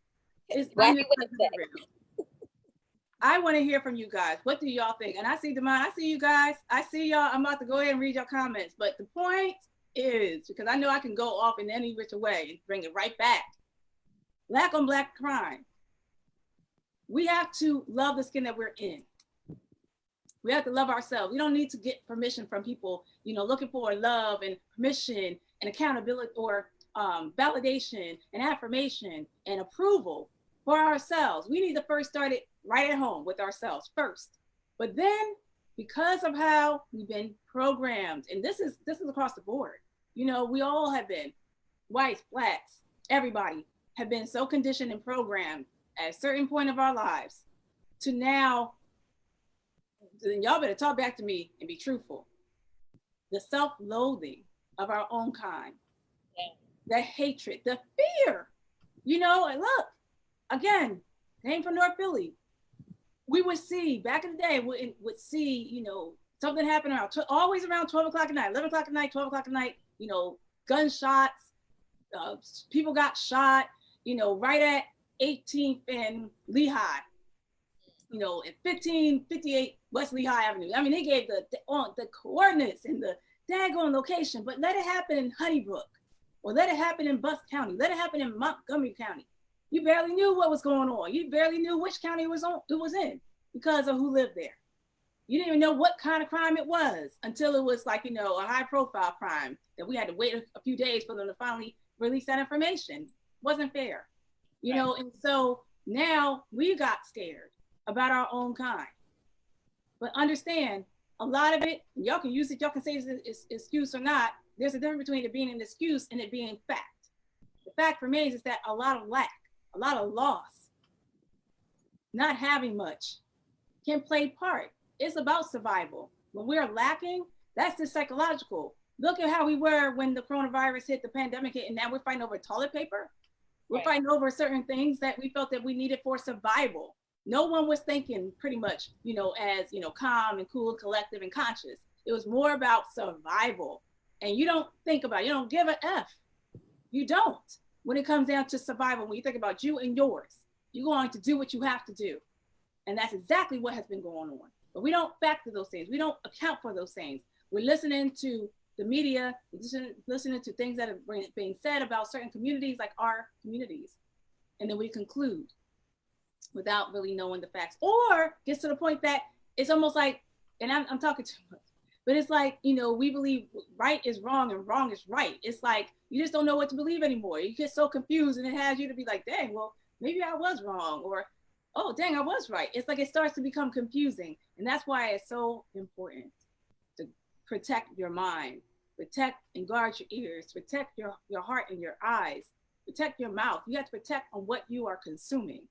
Speaker 1: I want to hear from you guys. What do y'all think? And I see Demond, I see you guys. I see y'all. I'm about to go ahead and read your comments. But the point is, because I know I can go off in any which way and bring it right back. Black on Black crime. We have to love the skin that we're in. We have to love ourselves. We don't need to get permission from people, looking for love and permission and accountability, or validation and affirmation and approval for ourselves. We need to first start it right at home with ourselves first. But then, because of how we've been programmed, and this is across the board, we all have been, whites, blacks, everybody have been so conditioned and programmed at a certain point of our lives to now, then y'all better talk back to me and be truthful. The self-loathing of our own kind, the hatred, the fear, and look, again, came from North Philly. We would see, back in the day, would see, something happen always around 12 o'clock at night, 11 o'clock at night, 12 o'clock at night, gunshots, people got shot, right at 18th and Lehigh, in 1558 West Lehigh Avenue. I mean, they gave the coordinates and the daggone location, but let it happen in Honeybrook, or let it happen in Bucks County, let it happen in Montgomery County. You barely knew what was going on. You barely knew which county it was in because of who lived there. You didn't even know what kind of crime it was until it was like, a high profile crime that we had to wait a few days for them to finally release that information. Wasn't fair, and so now we got scared about our own kind. But understand, a lot of it, y'all can use it, y'all can say it's excuse or not. There's a difference between it being an excuse and it being fact. The fact remains is that a lot of lack, a lot of loss, not having much can play part. It's about survival. When we're lacking, that's the psychological. Look at how we were when the coronavirus hit, the pandemic hit, and now we're fighting over toilet paper. We're fighting over certain things that we felt that we needed for survival. No one was thinking pretty much, as, calm and cool, collective and conscious. It was more about survival. And you don't think about it. You don't give an F. You don't. When it comes down to survival, when you think about you and yours, you're going to do what you have to do. And that's exactly what has been going on. But we don't factor those things. We don't account for those things. We're listening to the media, listening to things that are being said about certain communities, like our communities. And then we conclude without really knowing the facts, or gets to the point that it's almost like, and I'm talking too much, but it's like, we believe right is wrong and wrong is right. It's like, you just don't know what to believe anymore. You get so confused and it has you to be like, dang, well, maybe I was wrong, or, oh, dang, I was right. It's like, it starts to become confusing. And that's why it's so important to protect your mind, protect and guard your ears, protect your heart and your eyes, protect your mouth. You have to protect on what you are consuming,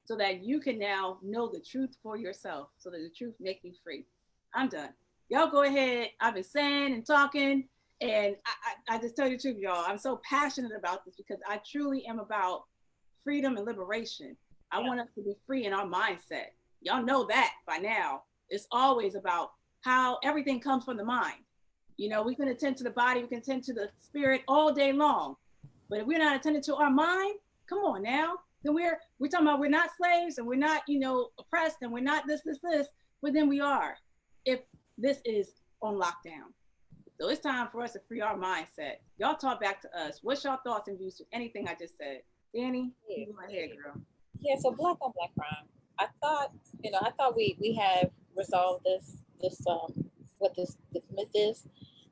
Speaker 1: so that you can now know the truth for yourself, so that the truth make you free. I'm done. Y'all go ahead. I've been saying and talking, and I just tell you the truth, y'all. I'm so passionate about this because I truly am about freedom and liberation. I want us to be free in our mindset. Y'all know that by now. It's always about how everything comes from the mind. We can attend to the body, we can attend to the spirit all day long. But if we're not attending to our mind, come on now. Then we're talking about we're not slaves and we're not, oppressed and we're not this, but then we are, if this is on lockdown. So it's time for us to free our mindset. Y'all talk back to us. What's your thoughts and views to anything I just said? Dani, you go ahead, girl.
Speaker 2: Yeah, so Black on Black crime. I thought we have resolved this this myth is.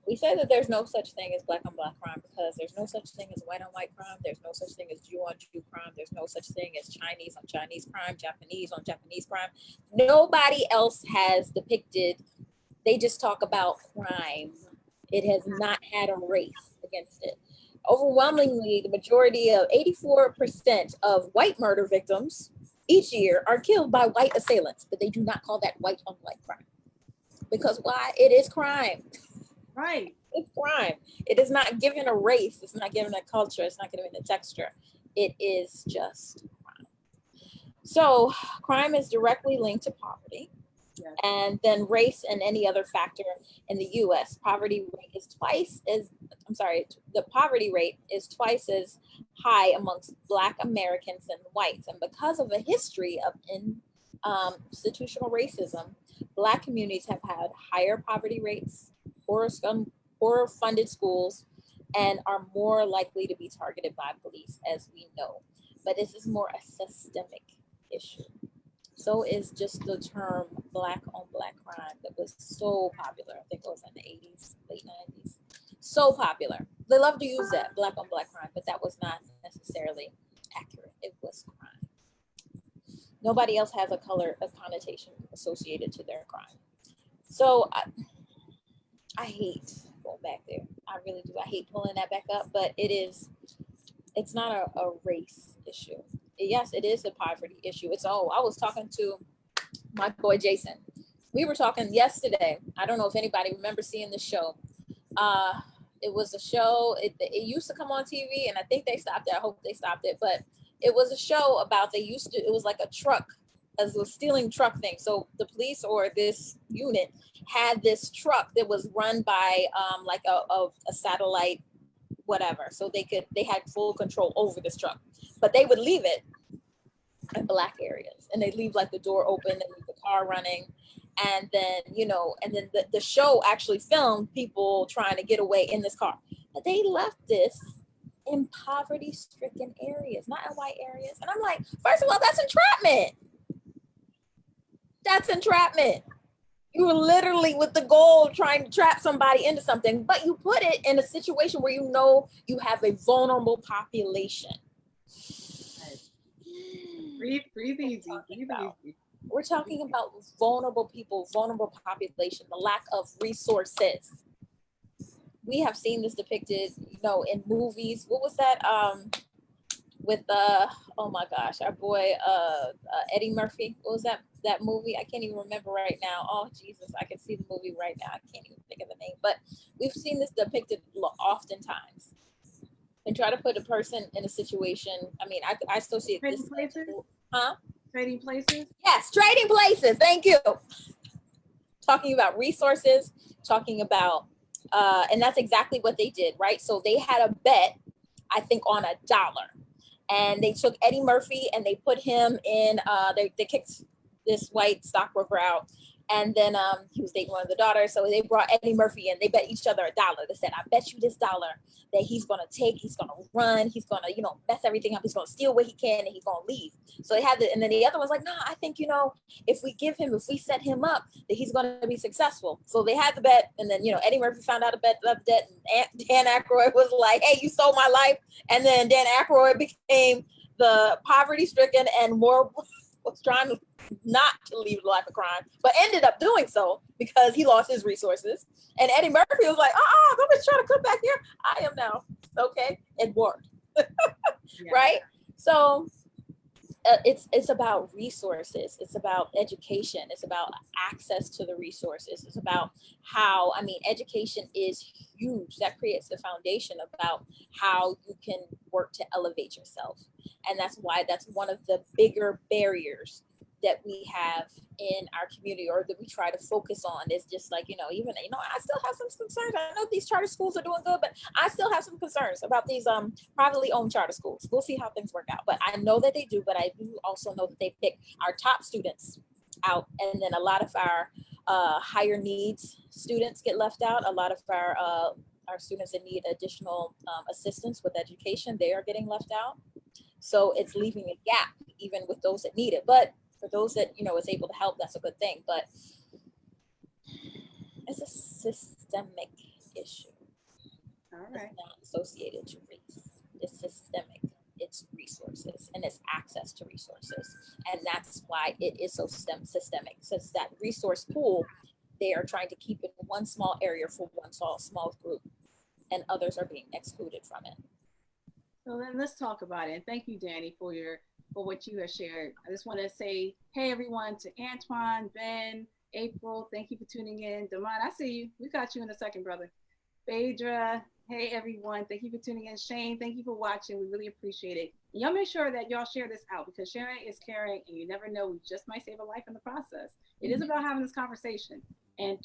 Speaker 2: We say that there's no such thing as black on black crime because there's no such thing as white on white crime. There's no such thing as Jew on Jew crime. There's no such thing as Chinese on Chinese crime, Japanese on Japanese crime. Nobody else has depicted. They just talk about crime. It has not had a race against it. Overwhelmingly, the majority of 84% of white murder victims each year are killed by white assailants, but they do not call that white on white crime. Because why? It is crime.
Speaker 1: Right.
Speaker 2: It's crime. It is not given a race. It's not given a culture. It's not given a texture. It is just crime. So crime is directly linked to poverty.
Speaker 1: Yes.
Speaker 2: And then race and any other factor in the US. The poverty rate is twice as high amongst Black Americans than whites. And because of a history of institutional racism, Black communities have had higher poverty rates, poorer funded schools, and are more likely to be targeted by police, as we know. But this is more a systemic issue. So is just the term black on black crime that was so popular. I think it was in the 80s, late 90s. So popular. They love to use that, black on black crime, but that was not necessarily accurate. It was crime. Nobody else has a connotation associated to their crime. So I hate going back there. I really do. I hate pulling that back up, but it's not a race issue. Yes, it is a poverty issue. I was talking to my boy Jason. We were talking yesterday. I don't know if anybody remembers seeing the show. It was a show. It used to come on TV, and I think they stopped it. I hope they stopped it. But it was a show about it was like a truck, as a stealing truck thing. So the police or this unit had this truck that was run by like a satellite, whatever. So they had full control over this truck, but they would leave it in Black areas, and they leave like the door open and leave the car running. And then, the show actually filmed people trying to get away in this car. But they left this in poverty-stricken areas, not in white areas. And I'm like, first of all, that's entrapment. That's entrapment. You were literally with the goal trying to trap somebody into something, but you put it in a situation where you know you have a vulnerable population.
Speaker 1: Breathe easy. Breathe easy.
Speaker 2: We're talking about vulnerable people, vulnerable population, the lack of resources. We have seen this depicted, in movies. What was that? With oh my gosh, our boy Eddie Murphy. What was that movie? I can't even remember right now. Oh Jesus, I can see the movie right now. I can't even think of the name. But we've seen this depicted oftentimes. And try to put a person in a situation. I mean, I still see it.
Speaker 1: Trading places?
Speaker 2: Huh?
Speaker 1: Trading places?
Speaker 2: Yes, trading places. Thank you. Talking about resources, talking about, and that's exactly what they did, right? So they had a bet, I think, on $1. And they took Eddie Murphy and they put him in, they kicked this white stockbroker out. And then he was dating one of the daughters. So they brought Eddie Murphy in. They bet each other $1. They said, I bet you this $1 that he's going to take, he's going to run, he's going to, mess everything up. He's going to steal what he can and he's going to leave. So they had and then the other one's like, no, I think, if we set him up, that he's going to be successful. So they had the bet. And then, Eddie Murphy found out about the bet. And Dan Aykroyd was like, hey, you stole my life. And then Dan Aykroyd became the poverty stricken and more was trying not to leave a life of crime, but ended up doing so because he lost his resources. And Eddie Murphy was like, nobody's trying to come back here. I am now. Okay. It worked. Yeah. Right? So it's about resources. It's about education. It's about access to the resources. It's about how, education is huge. That creates the foundation about how you can work to elevate yourself. And that's why that's one of the bigger barriers that we have in our community, or that we try to focus on, is just like, I still have some concerns. I know these charter schools are doing good, but I still have some concerns about these privately owned charter schools. We'll see how things work out. But I know that they do, but I do also know that they pick our top students out. And then a lot of our higher needs students get left out. A lot of our students that need additional assistance with education, they are getting left out. So it's leaving a gap even with those that need it. But for those that, is able to help, that's a good thing. But It's a systemic issue.
Speaker 1: All
Speaker 2: It's
Speaker 1: right.
Speaker 2: not associated to race. It's systemic. It's resources and it's access to resources. And that's why it is so systemic. Since that resource pool, they are trying to keep in one small area for one small group, and others are being excluded from it.
Speaker 1: So then let's talk about it. And thank you, Dani, for what you have shared. I just want to say, hey everyone, to Antoine, Ben, April, thank you for tuning in. Damon, I see you. We got you in a second, brother. Phaedra, hey everyone, thank you for tuning in. Shane, thank you for watching. We really appreciate it. And y'all make sure that y'all share this out because sharing is caring, and you never know, we just might save a life in the process. It is about having this conversation. And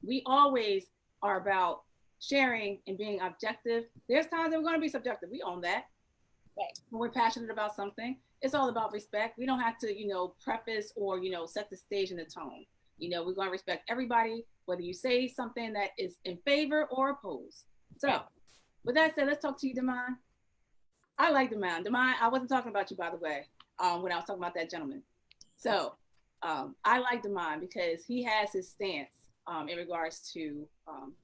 Speaker 1: we always are about sharing and being objective. There's times that we're going to be subjective. We own that.
Speaker 2: Right.
Speaker 1: When we're passionate about something, it's all about respect. We don't have to, preface or, set the stage and the tone. We're going to respect everybody, whether you say something that is in favor or opposed. So, with that said, let's talk to you, Damon. I like Damon. Damon, I wasn't talking about you, by the way, when I was talking about that gentleman. So, I like Damon because he has his stance in regards to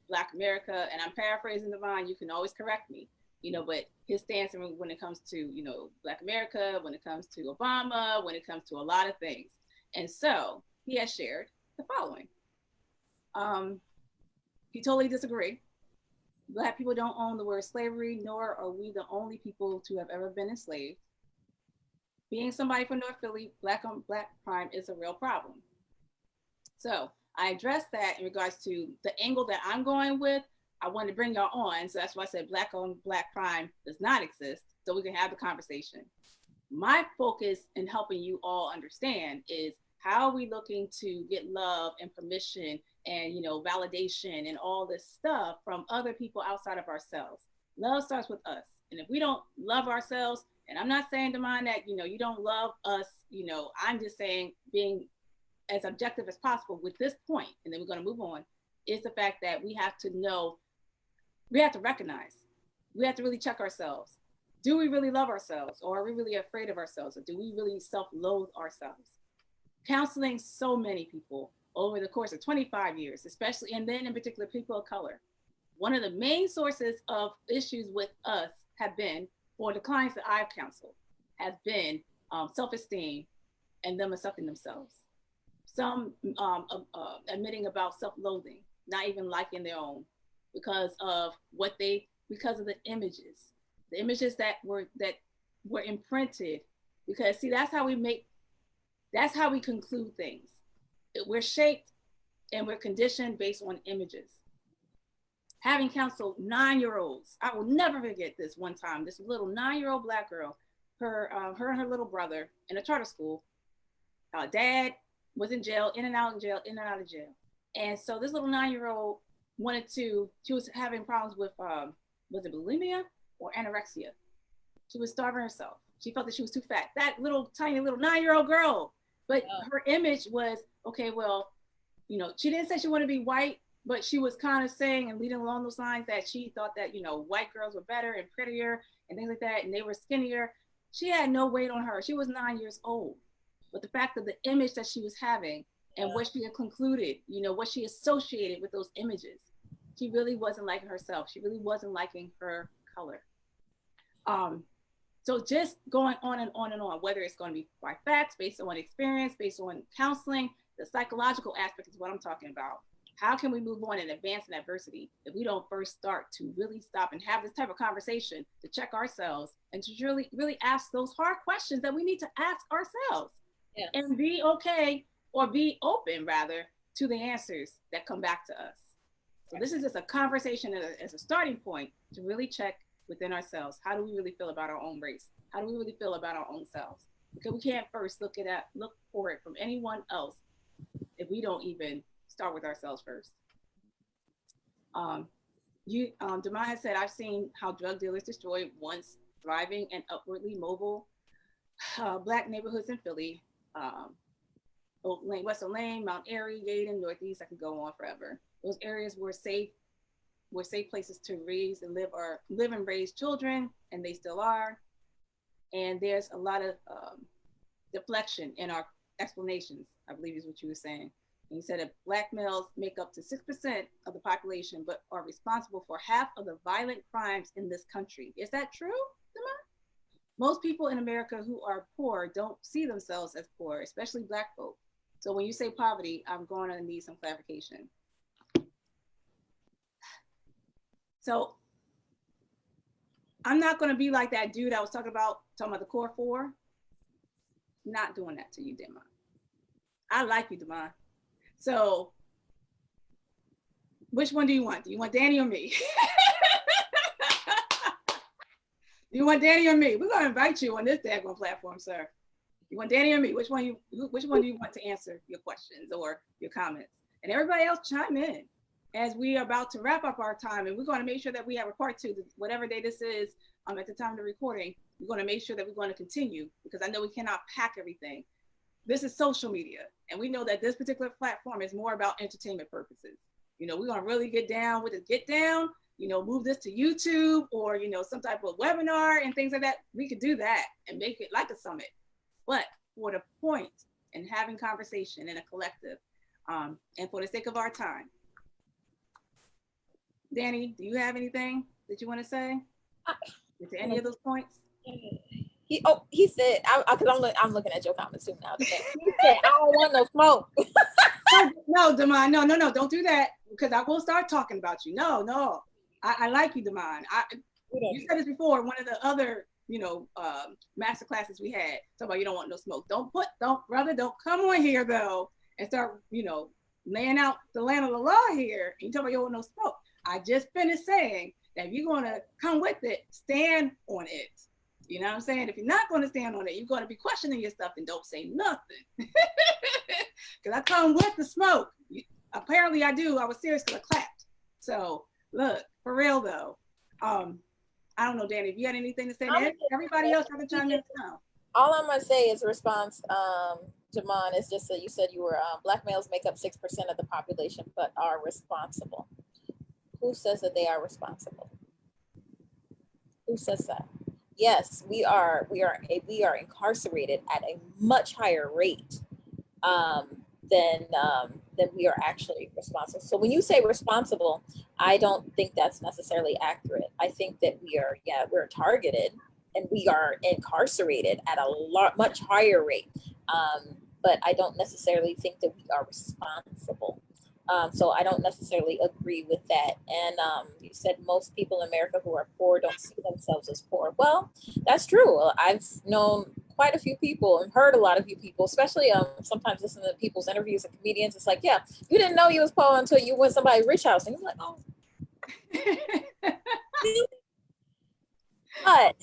Speaker 1: Black America. And I'm paraphrasing Damon. You can always correct me, but his stance when it comes to, Black America, when it comes to Obama, when it comes to a lot of things. And so he has shared the following. He totally disagreed. Black people don't own the word slavery, nor are we the only people to have ever been enslaved. Being somebody from North Philly, black on black crime is a real problem. So I addressed that in regards to the angle that I'm going with. I wanted to bring y'all on. So that's why I said black on black crime does not exist. So we can have the conversation. My focus in helping you all understand is how are we looking to get love and permission and validation and all this stuff from other people outside of ourselves. Love starts with us. And if we don't love ourselves, and I'm not saying, Damon, that you don't love us, I'm just saying being as objective as possible with this point, and then we're going to move on, is the fact that we have to know, we have to recognize, we have to really check ourselves. Do we really love ourselves, or are we really afraid of ourselves, or do we really self-loathe ourselves? Counseling so many people over the course of 25 years, especially, and then in particular, people of color. One of the main sources of issues with us have been, or the clients that I've counseled, has been self-esteem and them accepting themselves. Some admitting about self-loathing, not even liking their own, because of because of the images that were imprinted. Because see, that's how we conclude things. We're shaped and we're conditioned based on images. Having counseled 9-year-olds, I will never forget this one time. This little 9-year-old Black girl, her and her little brother in a charter school. Dad was in jail, in and out of jail, in and out of jail. And so this little 9-year-old she was having problems with, was it bulimia or anorexia? She was starving herself. She felt that she was too fat. That little tiny little 9-year-old girl. But her image was, okay, well, she didn't say she wanted to be white, but she was kind of saying and leading along those lines that she thought that, white girls were better and prettier and things like that, and they were skinnier. She had no weight on her. She was 9 years old. But the fact of the image that she was having and what she had concluded, what she associated with those images, she really wasn't liking herself. She really wasn't liking her color. So just going on and on and on, whether it's going to be by facts, based on experience, based on counseling, the psychological aspect is what I'm talking about. How can we move on and advance in adversity if we don't first start to really stop and have this type of conversation to check ourselves and to really, really ask those hard questions that we need to ask ourselves and be okay, or be open rather, to the answers that come back to us. So this is just a conversation as a starting point to really check within ourselves. How do we really feel about our own race? How do we really feel about our own selves? Because we can't first look for it from anyone else if we don't even start with ourselves first. Demai has said, I've seen how drug dealers destroy once thriving and upwardly mobile Black neighborhoods in Philly, Oak Lane, Western Lane, Mount Airy, Yaden, Northeast. I could go on forever. Those areas were safe places to raise and live and raise children, and they still are. And there's a lot of deflection in our explanations, I believe is what you were saying. And he said that Black males make up to 6% of the population, but are responsible for half of the violent crimes in this country. Is that true, Demar? Most people in America who are poor don't see themselves as poor, especially Black folk. So when you say poverty, I'm going to need some clarification. So I'm not going to be like that dude I was talking about the core four. Not doing that to you, Demar. I like you, Demar. So which one do you want? Do you want Dani or me? Do you want Dani or me? We're going to invite you on this daggone platform, sir. You want Dani or me? Which one do you want to answer your questions or your comments? And everybody else chime in as we are about to wrap up our time. And we're going to make sure that we have a part two, whatever day this is at the time of the recording. We're going to make sure that we're going to continue because I know we cannot pack everything. This is social media. And we know that this particular platform is more about entertainment purposes. You know, we're going to really get down with the get down, you know, move this to YouTube or, you know, some type of webinar and things like that. We could do that and make it like a summit. But for the point in having conversation in a collective and for the sake of our time, Dani, do you have anything that you want to say to any of those points?
Speaker 2: He said, because I'm looking at your comments too now. He said, I don't want no smoke.
Speaker 1: No, Damon, no, don't do that because I will start talking about you. No, I like you, Damon. You said this before, one of the other, you know, master classes we had, talk about you don't want no smoke. Don't come on here though and start, you know, laying out the land of the law here. And you talk about you don't want no smoke. I just finished saying that if you're going to come with it, stand on it. You know what I'm saying? If you're not going to stand on it, you're going to be questioning your stuff and don't say nothing. Because I come with the smoke. Apparently I do. I was serious because I clapped. So look, for real though, I don't know, Dani, if you had anything to say, everybody else have to chime in now.
Speaker 2: All I'm going to say is a response, Jamon, is just that you said you were, Black males make up 6% of the population, but are responsible. Who says that they are responsible? Who says that? Yes, we are incarcerated at a much higher rate than we are actually responsible. So when you say responsible, I don't think that's necessarily accurate. I think that we're targeted and we are incarcerated at a much higher rate. But I don't necessarily think that we are responsible. So I don't necessarily agree with that. And you said most people in America who are poor don't see themselves as poor. Well, that's true. I've known quite a few people and heard a lot of you people, especially sometimes listening to people's interviews and comedians. It's like, yeah, you didn't know you was poor until you went to somebody's rich house. And you're like, oh. But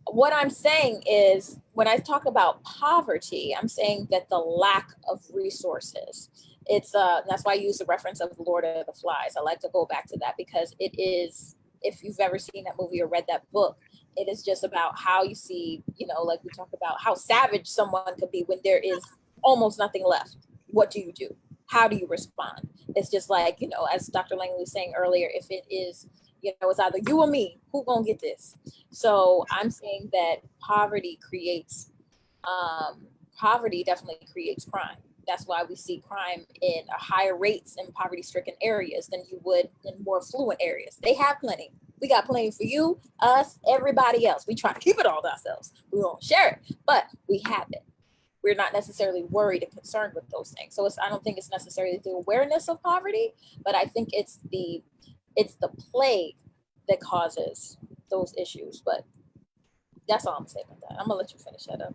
Speaker 2: what I'm saying is when I talk about poverty, I'm saying that the lack of resources, it's that's why I use the reference of Lord of the Flies. I like to go back to that because it is, if you've ever seen that movie or read that book, it is just about how you see, you know, like we talk about how savage someone could be when there is almost nothing left. What do you do? How do you respond? It's just like, you know, as Dr. Langley was saying earlier, if it is, you know, it's either you or me, who gonna get this? So I'm saying that poverty definitely creates crime. That's why we see crime in higher rates in poverty-stricken areas than you would in more affluent areas. They have plenty. We got plenty for you, us, everybody else. We try to keep it all to ourselves. We won't share it, but we have it. We're not necessarily worried and concerned with those things. So I don't think it's necessarily the awareness of poverty, but I think it's the plague that causes those issues. But that's all I'm saying about that. I'm gonna let you finish that up.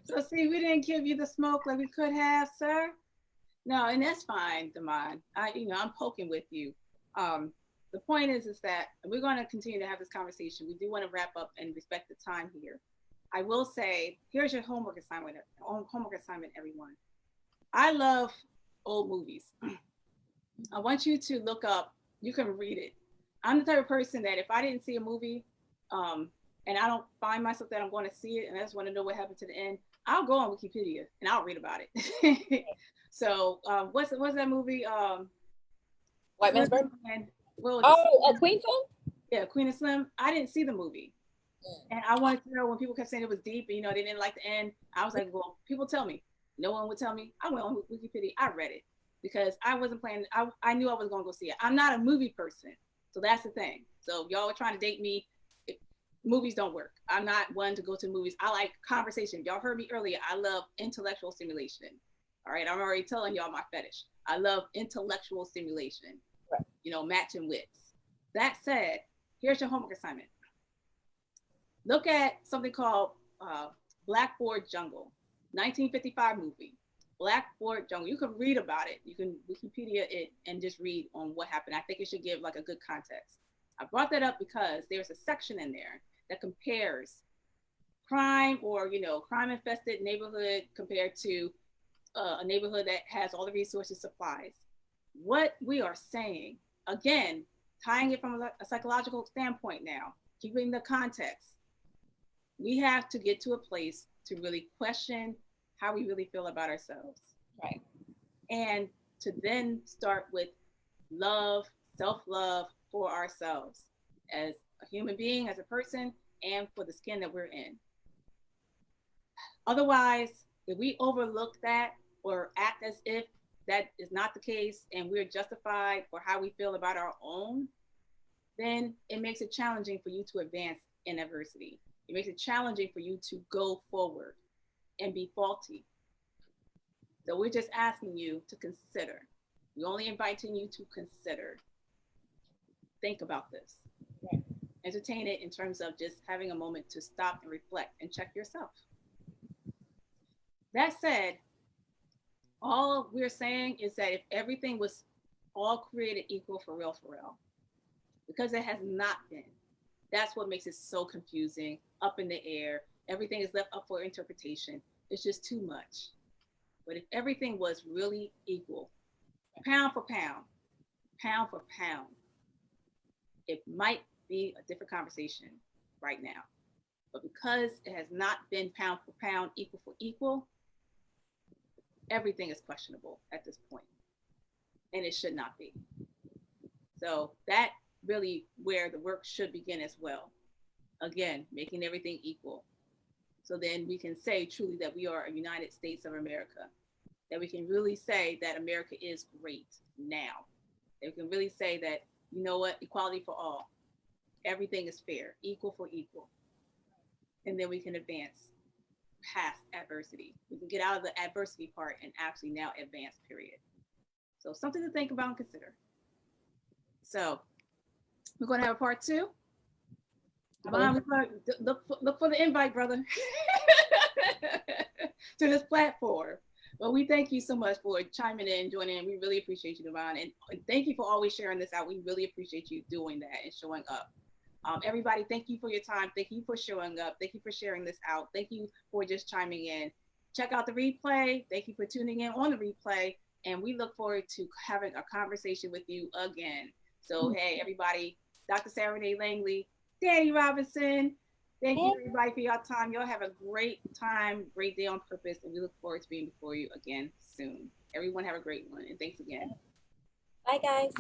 Speaker 1: So see, we didn't give you the smoke like we could have, sir. No, and that's fine, Damon. I'm poking with you. The point is that we're going to continue to have this conversation. We do want to wrap up and respect the time here. I will say, here's your homework assignment, everyone. I love old movies. I want you to look up, you can read it. I'm the type of person that if I didn't see a movie and I don't find myself that I'm going to see it and I just want to know what happened to the end, I'll go on Wikipedia and I'll read about it. So what's that movie?
Speaker 2: White Man's Burden? Queen Film?
Speaker 1: Yeah, Queen of Slim. I didn't see the movie. And I wanted to know when people kept saying it was deep and, you know, they didn't like the end. I was like, well, people tell me. No one would tell me. I went on Wikipedia. I read it because I wasn't planning. I knew I was going to go see it. I'm not a movie person. So that's the thing. So if y'all were trying to date me, movies don't work. I'm not one to go to movies. I like conversation. Y'all heard me earlier. I love intellectual stimulation. All right. I'm already telling y'all my fetish. I love intellectual stimulation,
Speaker 2: Right.
Speaker 1: you know, matching wits. That said, here's your homework assignment. Look at something called Blackboard Jungle, 1955 movie. Blackboard Jungle. You can read about it. You can Wikipedia it and just read on what happened. I think it should give like a good context. I brought that up because there's a section in there that compares crime or crime infested neighborhood compared to a neighborhood that has all the resources supplies. What we are saying, again, tying it from a psychological standpoint now, keeping the context, we have to get to a place to really question how we really feel about ourselves.
Speaker 2: Right.
Speaker 1: And to then start with love, self-love for ourselves as a human being, as a person, and for the skin that we're in. Otherwise, if we overlook that or act as if that is not the case and we're justified for how we feel about our own, then it makes it challenging for you to advance in adversity. It makes it challenging for you to go forward and be faulty. So we're just asking you to consider. We're only inviting you to consider. Think about this.
Speaker 2: Right.
Speaker 1: Entertain it in terms of just having a moment to stop and reflect and check yourself. That said, all we're saying is that if everything was all created equal for real, because it has not been, that's what makes it so confusing, up in the air. Everything is left up for interpretation. It's just too much. But if everything was really equal, pound for pound, pound for pound, it might be a different conversation right now. But because it has not been pound for pound, equal for equal, everything is questionable at this point, and it should not be. So that really where the work should begin as well. Again, making everything equal. So then we can say truly that we are a United States of America, that we can really say that America is great now. That we can really say that, you know what, equality for all. Everything is fair, equal for equal. And then we can advance past adversity. We can get out of the adversity part and actually now advance, period. So something to think about and consider. So we're going to have a part two. Look for the invite, brother, to this platform. Well, we thank you so much for chiming in, joining in. We really appreciate you, Devon. And thank you for always sharing this out. We really appreciate you doing that and showing up. Everybody, thank you for your time. Thank you for showing up. Thank you for sharing this out. Thank you for just chiming in. Check out the replay. Thank you for tuning in on the replay. And we look forward to having a conversation with you again. So, hey, everybody, Dr. Sarah Day Langley, Dani Robinson, thank you everybody for your time. Y'all have a great time, great day on purpose, and we look forward to being before you again soon. Everyone have a great one, and thanks again.
Speaker 2: Bye, guys.